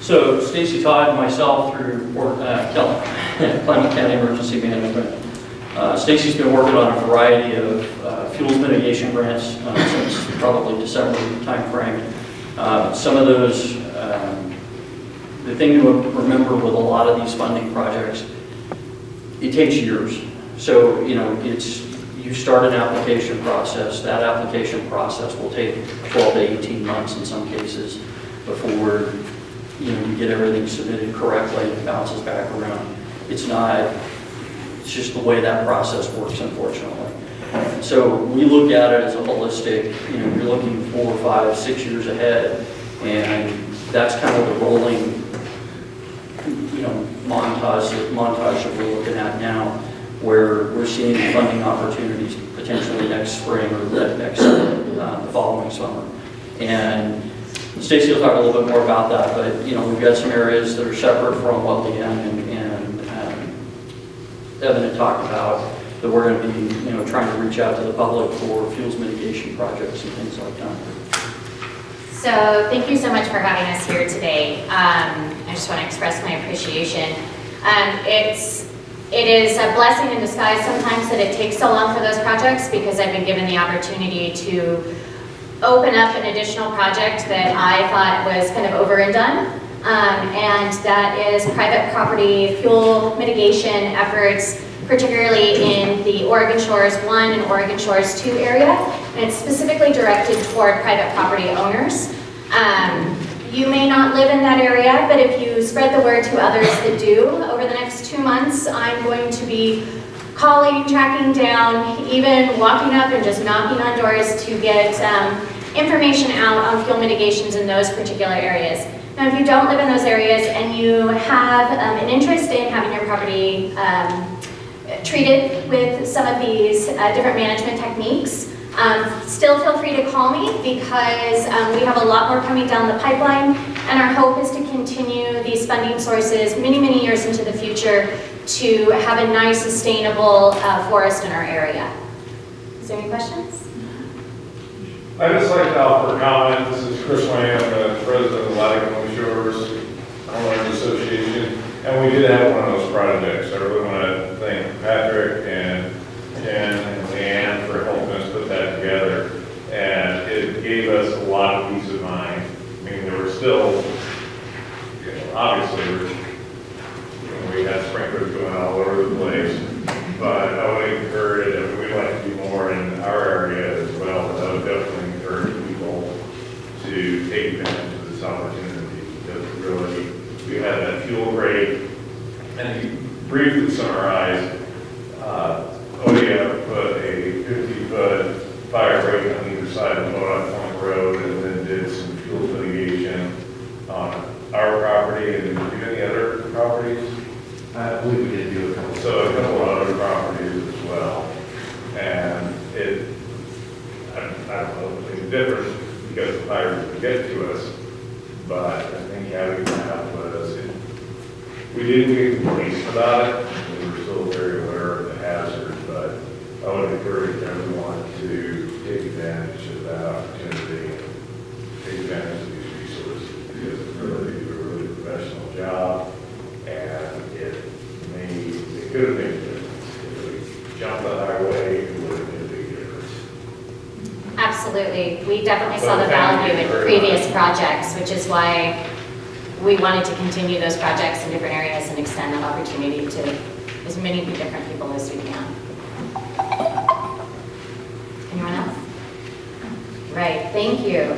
So Stacey Todd and myself through Klamath County Emergency Management. Stacey's been working on a variety of fuels mitigation grants since probably December timeframe. Some of those, the thing to remember with a lot of these funding projects, it takes years. So, you know, you start an application process. That application process will take 12 to 18 months in some cases before you get everything submitted correctly and bounces back around. It's just the way that process works, unfortunately. So we look at it as a holistic, you're looking 4, 5, 6 years ahead, and that's kind of the rolling, montage that we're looking at now, where we're seeing funding opportunities potentially next spring or the following summer. And Stacey will talk a little bit more about that, but we've got some areas that are separate from what Leanne and Evan had talked about that we're going to be trying to reach out to the public for fuels mitigation projects and things like that. So thank you so much for having us here today. I just want to express my appreciation. It is a blessing in disguise sometimes that it takes so long for those projects, because I've been given the opportunity to open up an additional project that I thought was kind of over and done. And that is private property fuel mitigation efforts, particularly in the Oregon Shores 1 and Oregon Shores 2 area. And it's specifically directed toward private property owners. You may not live in that area, but if you spread the word to others that do, over the next 2 months, I'm going to be calling, tracking down, even walking up and just knocking on doors to get information out on fuel mitigations in those particular areas. Now, if you don't live in those areas and you have an interest in having your property treated with some of these different management techniques, still feel free to call me, because we have a lot more coming down the pipeline, and our hope is to continue these funding sources many, many years into the future to have a nice, sustainable forest in our area. Is there any questions? I'd just like to offer a comment. This is Chris Lamb, the president of the Klamath Shores Homeowners Association, and we did have one of those projects. I really want to thank Patrick and Jen and Leanne for helping us put that together, and it gave us a lot of peace of mind. I mean, there were still, obviously, we had sprinklers going all over the place, but I would encourage, we'd like to do more in our area as well, but I would definitely encourage people to take advantage of this opportunity, because really, we had that fuel rate, and to briefly summarize, ODF put a 50-foot fire break on either side of Modoc Point Road, and then did some fuel mitigation on our property. And did we do any other properties? I believe we did do a couple. So a couple of other properties as well. And I don't know if it's different because the fire didn't get to us, but I think having that was, we didn't get complaints about it. We were still very aware of the hazard, but I would encourage everyone to take advantage of that opportunity and take advantage of these resources, because it's really a really professional job, and it could have made a difference. If we jumped on our way, it would have made a big difference. Absolutely. We definitely saw the value in previous projects, which is why we wanted to continue those projects in different areas and extend that opportunity to as many different people as we can. Anyone else? Right, thank you.